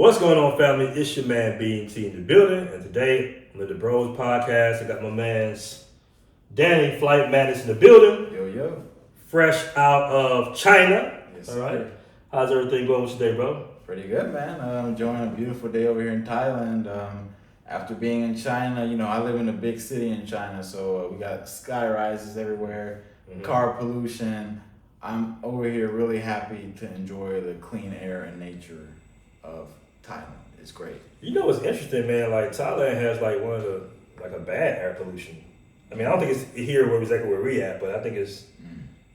What's going on, family? It's your man B&T in the building, and today on the Bros podcast, I got my man's Danny Flight Madness in the building. Yo. Fresh out of China. Yes, all right. Sir. How's everything going with you today, bro? Pretty good, man. Enjoying a beautiful day over here in Thailand. After being in China, I live in a big city in China, so we got sky rises everywhere, car pollution. I'm over here really happy to enjoy the clean air and nature of Thailand. It's great. You know what's interesting, man? Like Thailand has like one of the a bad air pollution. I mean, I don't think it's here exactly where we at, but I think it's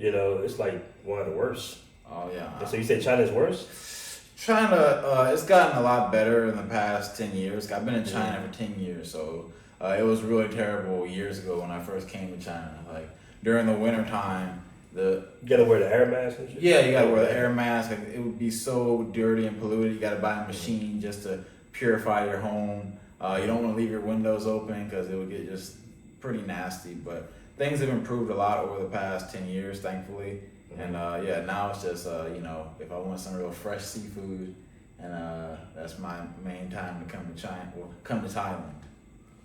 it's like one of the worst. Oh yeah. And so you say China's worse? China, it's gotten a lot better in the past 10 years. I've been in China for 10 years, so it was really terrible years ago when I first came to China. Like during the winter time, you gotta wear the air mask and shit? Yeah, you gotta wear the air mask. Like, it would be so dirty and polluted. You gotta buy a machine just to purify your home. You don't want to leave your windows open because it would get just pretty nasty. But things have improved a lot over the past 10 years, thankfully. And now it's just if I want some real fresh seafood, and that's my main time to come to China or come to Thailand.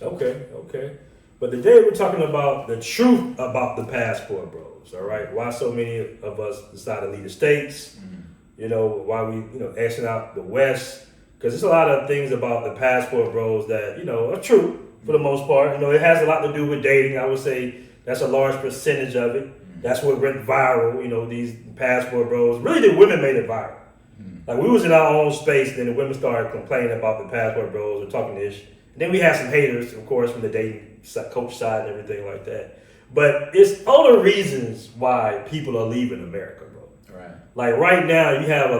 Okay. But today we're talking about the truth about the passport bros, all right? Why so many of us decide to leave the States, why we, asking out the West, because there's a lot of things about the passport bros that, are true for the most part. It has a lot to do with dating. I would say that's a large percentage of it. That's what went viral, these passport bros. Really, the women made it viral. Like, we was in our own space, then the women started complaining about the passport bros or talking ish. And then we had some haters, of course, from the dating coach side and everything like that. But it's other reasons why people are leaving America, bro. Right. Like, right now, you have,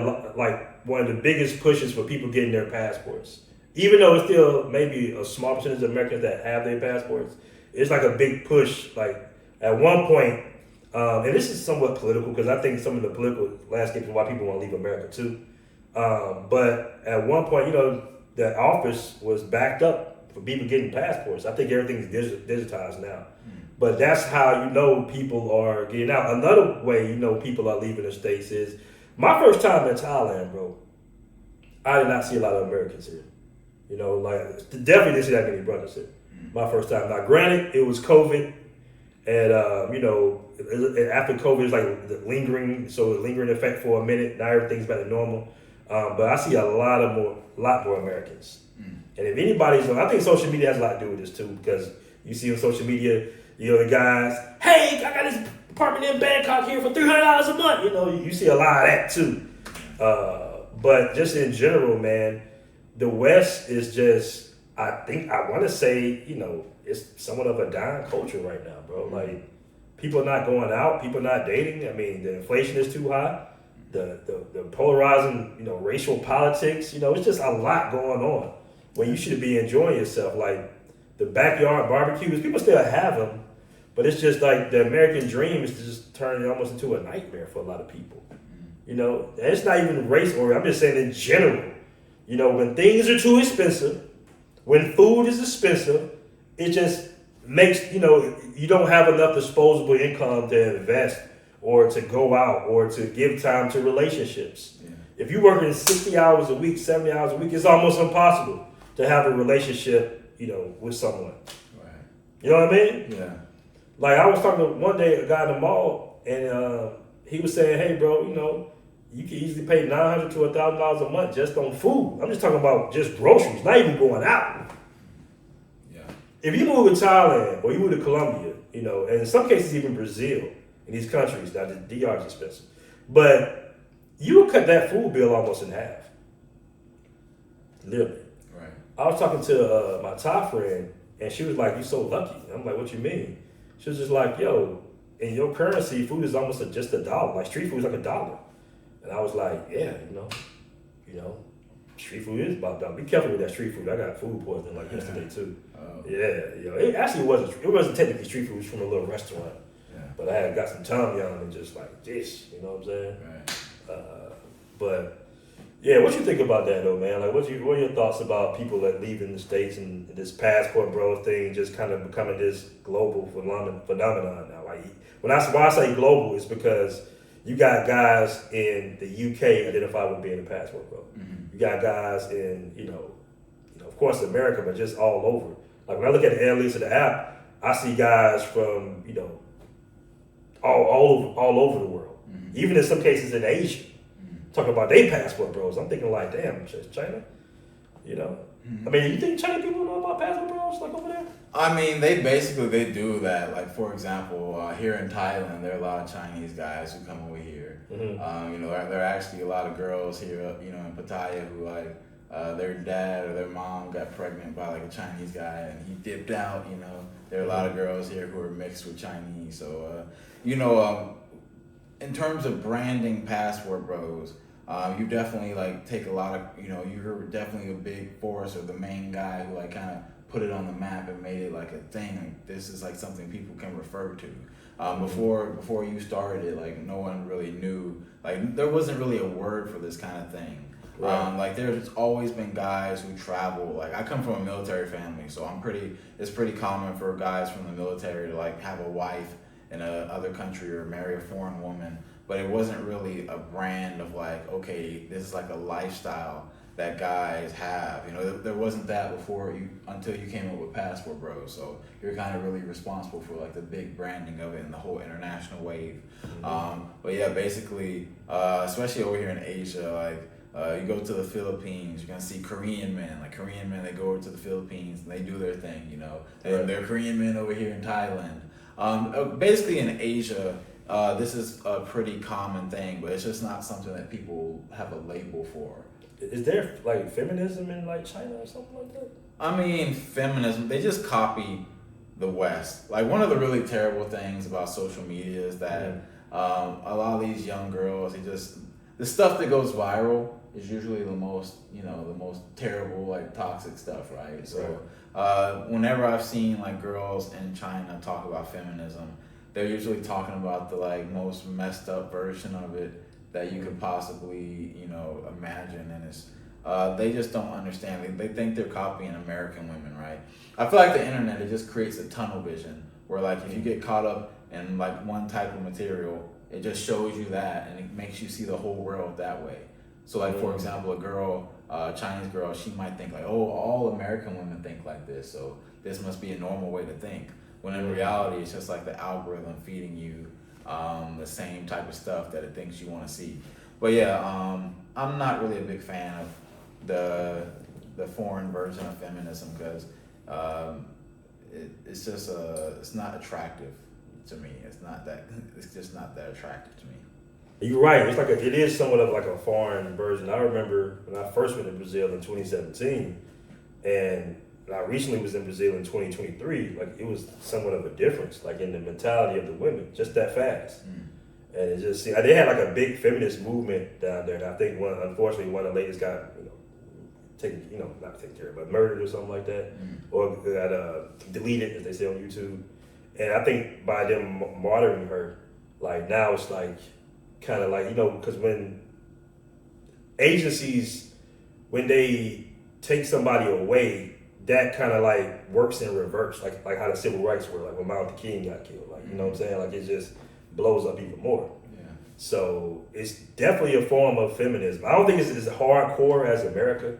one of the biggest pushes for people getting their passports. Even though it's still maybe a small percentage of Americans that have their passports, it's like a big push. Like, at one point, and this is somewhat political because I think some of the political landscape is why people want to leave America too. But at one point, the office was backed up for people getting passports. I think everything's digitized now. But that's how people are getting out. Another way people are leaving the States is my first time in Thailand, bro. I did not see a lot of Americans here. Definitely didn't see that many brothers here. My first time. Now, granted, it was COVID. And, after COVID, it's like the lingering effect for a minute. Now everything's back to normal. But I see a lot more Americans. And if anybody's, I think social media has a lot to do with this too, because you see on social media, the guys, hey, I got this apartment in Bangkok here for $300 a month. You see a lot of that too. But just in general, man, the West is just, I want to say, it's somewhat of a dying culture right now, bro. Like, people are not going out, people are not dating. I mean, the inflation is too high. The polarizing, racial politics, it's just a lot going on when you should be enjoying yourself. Like, the backyard barbecues, people still have them, but it's just like the American dream is to just turn it almost into a nightmare for a lot of people. And it's not even race oriented. I'm just saying in general, when things are too expensive, when food is expensive, it just makes, you don't have enough disposable income to invest or to go out or to give time to relationships. Yeah. If you're working 60 hours a week, 70 hours a week, it's almost impossible to have a relationship, with someone. Right. You know what I mean? Yeah. Like, I was talking to one day a guy in the mall, and he was saying, hey, bro, you can easily pay $900 to $1,000 a month just on food. I'm just talking about just groceries, not even going out. If you move to Thailand or you move to Colombia, and in some cases even Brazil, in these countries, now the DR is expensive, but you would cut that food bill almost in half. Literally. Right. I was talking to my Thai friend, and she was like, "You're so lucky." I'm like, "What you mean?" She was just like, "Yo, in your currency, food is almost just $1. Like, street food is like $1." And I was like, "Yeah, street food is about $1. Be careful with that street food. I got food poisoning like yesterday too." Oh. Yeah, it actually wasn't technically street food. It was from a little restaurant. Yeah. But I had got some tom yum and just like this, you know what I'm saying? Right. But yeah, what you think about that though, man? Like, what are your thoughts about people that leaving the States and this passport bro thing just kind of becoming this global phenomenon now? Like, why I say global is because You got guys in the UK identify with being a passport bro. Mm-hmm. You got guys in, of course, America, but just all over. Like when I look at the analytics of the app, I see guys from, all over the world. Mm-hmm. Even in some cases in Asia, talking about their passport bros. I'm thinking like, damn, China, Mm-hmm. I mean, you think China people know about passport bros like over there? I mean, they do that. Like, for example, here in Thailand, there are a lot of Chinese guys who come over here. Mm-hmm. There are actually a lot of girls here, in Pattaya who their dad or their mom got pregnant by like a Chinese guy and he dipped out. There are a lot of girls here who are mixed with Chinese. So, in terms of branding passport bros, you definitely take a lot of, you're definitely a big force or the main guy who kind of put it on the map and made it like a thing. Like, this is something people can refer to. Before you started it, no one really knew. There wasn't really a word for this kind of thing. Right. There's always been guys who travel. I come from a military family, so it's pretty common for guys from the military to have a wife in another country or marry a foreign woman. But it wasn't really a brand of okay, this is a lifestyle that guys have. There wasn't that until you came up with Passport Bro. So you're kind of really responsible for the big branding of it and the whole international wave. Mm-hmm. But yeah, basically, especially over here in Asia, you go to the Philippines, you're gonna see Korean men. Korean men, they go over to the Philippines and they do their thing. And there are Korean men over here in Thailand. Basically in Asia, this is a pretty common thing, but it's just not something that people have a label for. Is there feminism in China or something like that? I mean, feminism, they just copy the West. One of the really terrible things about social media is that a lot of these young girls, the stuff that goes viral is usually the most terrible, toxic stuff, right? So whenever I've seen girls in China talk about feminism, they're usually talking about the most messed up version of it that you could possibly imagine, and it's they just don't understand. They think they're copying American women, right? I feel like the internet, it just creates a tunnel vision where if you get caught up in one type of material, it just shows you that and it makes you see the whole world that way. So for example, a Chinese girl, she might think all American women think like this, so this must be a normal way to think. When in reality, it's just the algorithm feeding you the same type of stuff that it thinks you want to see. But yeah, I'm not really a big fan of the foreign version of feminism because it's just it's not attractive to me. It's just not that attractive to me. You're right. It's it is somewhat of a foreign version. I remember when I first went to Brazil in 2017, and I recently was in Brazil in 2023. It was somewhat of a difference, in the mentality of the women, just that fast. And it just they had a big feminist movement down there. And I think unfortunately one of the ladies got not taken care of, but murdered or something like that, or got deleted, as they say on YouTube. And I think by them martyring her, now it's kind of because when agencies, when they take somebody away, that kind of works in reverse, like how the civil rights were, when Martin Luther King got killed, you know what I'm saying? It just blows up even more. Yeah. So it's definitely a form of feminism. I don't think it's as hardcore as America,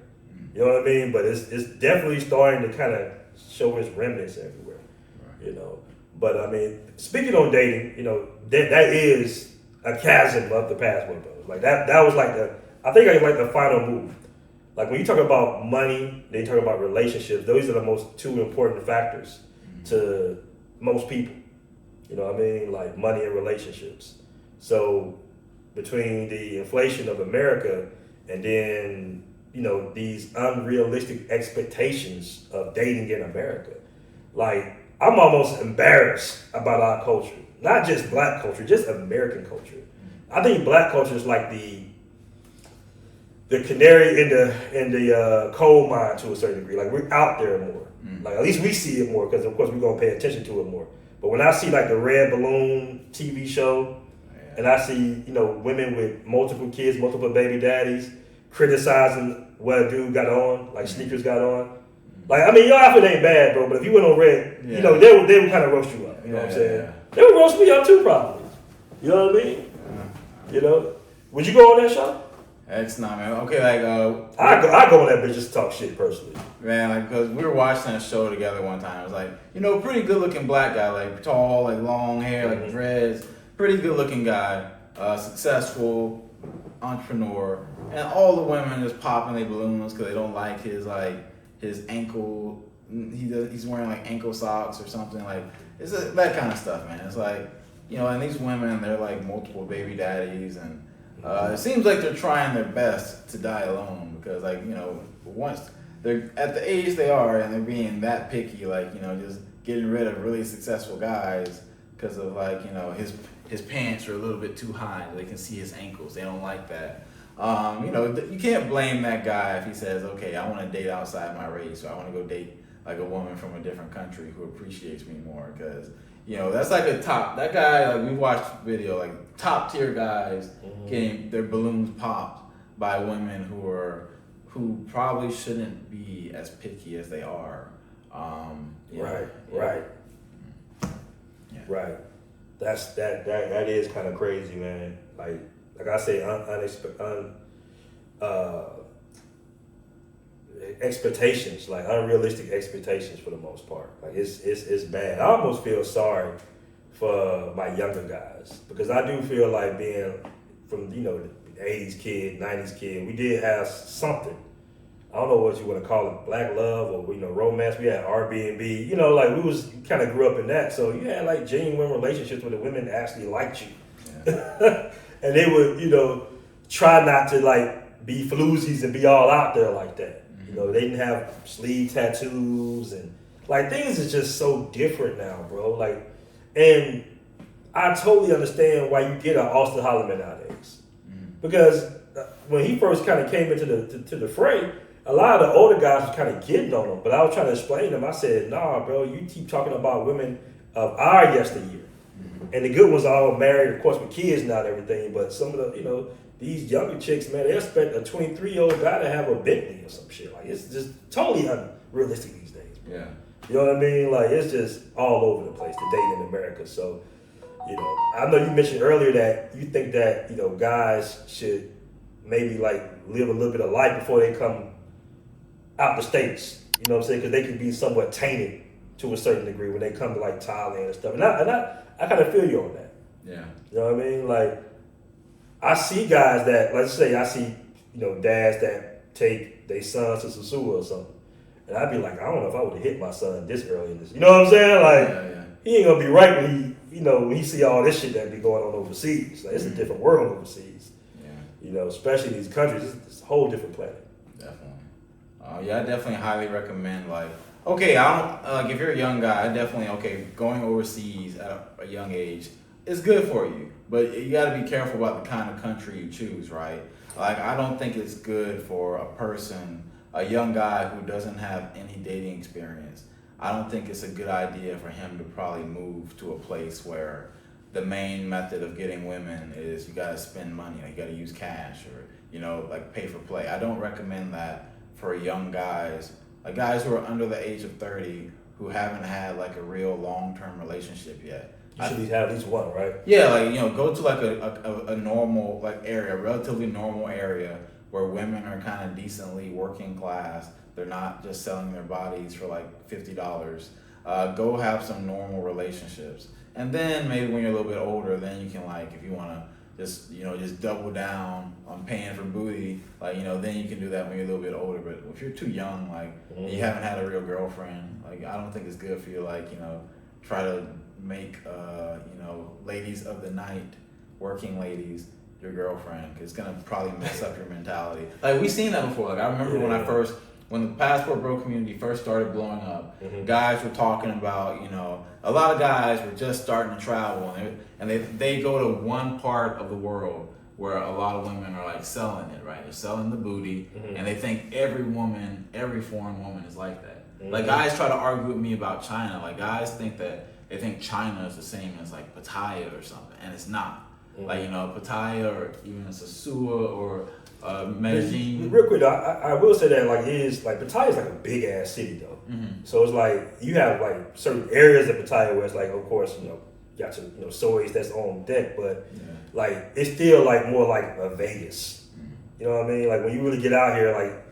you know what I mean? But it's definitely starting to kind of show its remnants everywhere, right. But I mean, speaking on dating, that is a chasm of the passport, bro. That was I think the final move. When you talk about money, they talk about relationships. Those are the most two important factors to most people. You know what I mean? Money and relationships. So between the inflation of America and then, these unrealistic expectations of dating in America, I'm almost embarrassed about our culture. Not just black culture, just American culture. I think black culture is the canary in the coal mine to a certain degree. We're out there more. At least we see it more because of course we're gonna pay attention to it more. But when I see the Red Balloon TV show, and I see women with multiple kids, multiple baby daddies, criticizing what a dude got on, sneakers got on. I mean, your outfit ain't bad, bro. But if you went on Red, they would kind of roast you up. You know what I'm saying? Yeah. They would roast me up too, probably. You know what I mean? You know, would you go on that show? It's not, man. Okay, like I go on that bitch just to talk shit personally. man, like because we were watching a show together one time. It was like, you know, pretty good looking black guy, like tall, like long hair, like dreads, pretty good looking guy, successful entrepreneur, and all the women just popping their balloons because they don't like his ankle. He's wearing like ankle socks or something. Like it's that kind of stuff, man. It's like, you know, and these women, they're like multiple baby daddies, and it seems like they're trying their best to die alone because, like, you know, once they're at the age they are and they're being that picky, like, you know, just getting rid of really successful guys because of, like, you know, his pants are a little bit too high. They can see his ankles. They don't like that. You know, you can't blame that guy if he says, okay, I want to date outside my race, or I want to go date like a woman from a different country who appreciates me more, because, you know, that's like that guy, like, we watched video, like top tier guys getting their balloons popped by women who probably shouldn't be as picky as they are. Right. That is kind of crazy, man. Like I say, expectations, like unrealistic expectations for the most part. Like it's bad. I almost feel sorry for my younger guys, because I do feel like being from, you know, the 80s kid, 90s kid, we did have something. I don't know what you want to call it, black love or, you know, romance. We had Airbnb, you know, like we kind of grew up in that. So you had like genuine relationships where the women actually liked you. Yeah. And they would, you know, try not to like be floozies and be all out there like that. You know, they didn't have sleeve tattoos and like things is just so different now, bro. Like, and I totally understand why you get an Austin Holloman nowadays, because when he first kind of came into the fray, a lot of the older guys was kind of getting on him. But I was trying to explain to them. I said, nah, bro, you keep talking about women of our yesteryear, and the good ones are all married, of course, with kids now and everything. But some of the, you know, these younger chicks, man, they expect a 23-year-old guy to have a Bentley or some shit. Like, it's just totally unrealistic these days, bro. Yeah. You know what I mean? Like, it's just all over the place, the dating in America. So, you know, I know you mentioned earlier that you think that, you know, guys should maybe like live a little bit of life before they come out the States. You know what I'm saying? Because they can be somewhat tainted to a certain degree when they come to like Thailand and stuff. And I kind of feel you on that. Yeah. You know what I mean? Like, I see guys that, let's say I see, you know, dads that take their sons to Sasua or something. And I'd be like, I don't know if I would have hit my son this early in this. You know what I'm saying? Like, he ain't going to be right when when he see all this shit that be going on overseas. Like, it's a different world overseas. Yeah. You know, especially in these countries, it's a whole different planet. Definitely. I definitely highly recommend, like, okay, I don't, like, if you're a young guy, I definitely, going overseas at a young age is good for you. But you got to be careful about the kind of country you choose, right? Like, I don't think it's good for a young guy who doesn't have any dating experience. I don't think it's a good idea for him to probably move to a place where the main method of getting women is you got to spend money. Like, you got to use cash or, you know, like pay for play. I don't recommend that for young guys, like guys who are under the age of 30 who haven't had like a real long-term relationship yet. You should have at least one, right? Yeah, like, you know, go to like a normal like area, a relatively normal area where women are kind of decently working class. They're not just selling their bodies for like $50. Go have some normal relationships, and then maybe when you're a little bit older, then you can, like, if you want to just double down on paying for booty, like, you know, then you can do that when you're a little bit older. But if you're too young, like, and you haven't had a real girlfriend, like, I don't think it's good for you, like, you know, try to make ladies of the night, working ladies, your girlfriend, because it's gonna probably mess up your mentality. Like, we've seen that before. Like, I remember when the PassportBro community first started blowing up, guys were talking about, you know, a lot of guys were just starting to travel, and they go to one part of the world where a lot of women are like selling it, right? They're selling the booty, and they think every foreign woman is like that. Like, guys try to argue with me about China. Like, guys think China is the same as like Pattaya or something, and it's not. Like, you know, Pattaya or even Sasua or Medellin. Real quick, I will say that, like, Pattaya is like a big ass city though. So it's like you have like certain areas of Pattaya where it's like, of course, you know, you got your, you know, soys that's on deck, but like it's still like more like a Vegas. You know what I mean? Like when you really get out here, like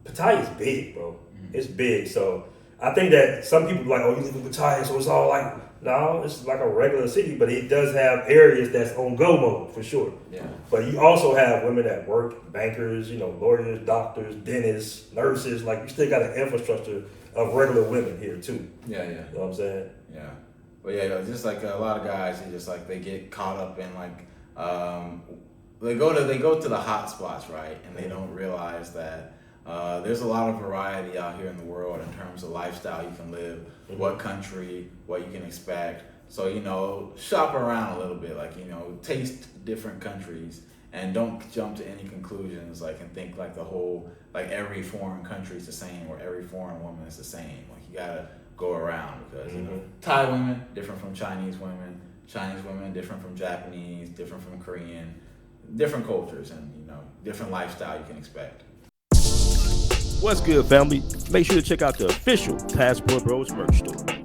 Pattaya is big, bro. It's big. So I think that some people like, oh, you live in Pattaya, so it's all like, no, it's like a regular city, but it does have areas that's on go mode for sure. Yeah. But you also have women that work, bankers, you know, lawyers, doctors, dentists, nurses. Like you still got an infrastructure of regular women here too. Yeah. You know what I'm saying? Yeah. But yeah, just like a lot of guys, they just like they get caught up in like they go to the hot spots, right? And they don't realize that there's a lot of variety out here in the world in terms of lifestyle you can live, what country, what you can expect. So, you know, shop around a little bit, like, you know, taste different countries and don't jump to any conclusions, like, and think like the whole, like every foreign country is the same or every foreign woman is the same. Like, you gotta go around because, you know, Thai women, different from Chinese women different from Japanese, different from Korean, different cultures and, you know, different lifestyle you can expect. What's good, family? Make sure to check out the official Passport Bros merch store.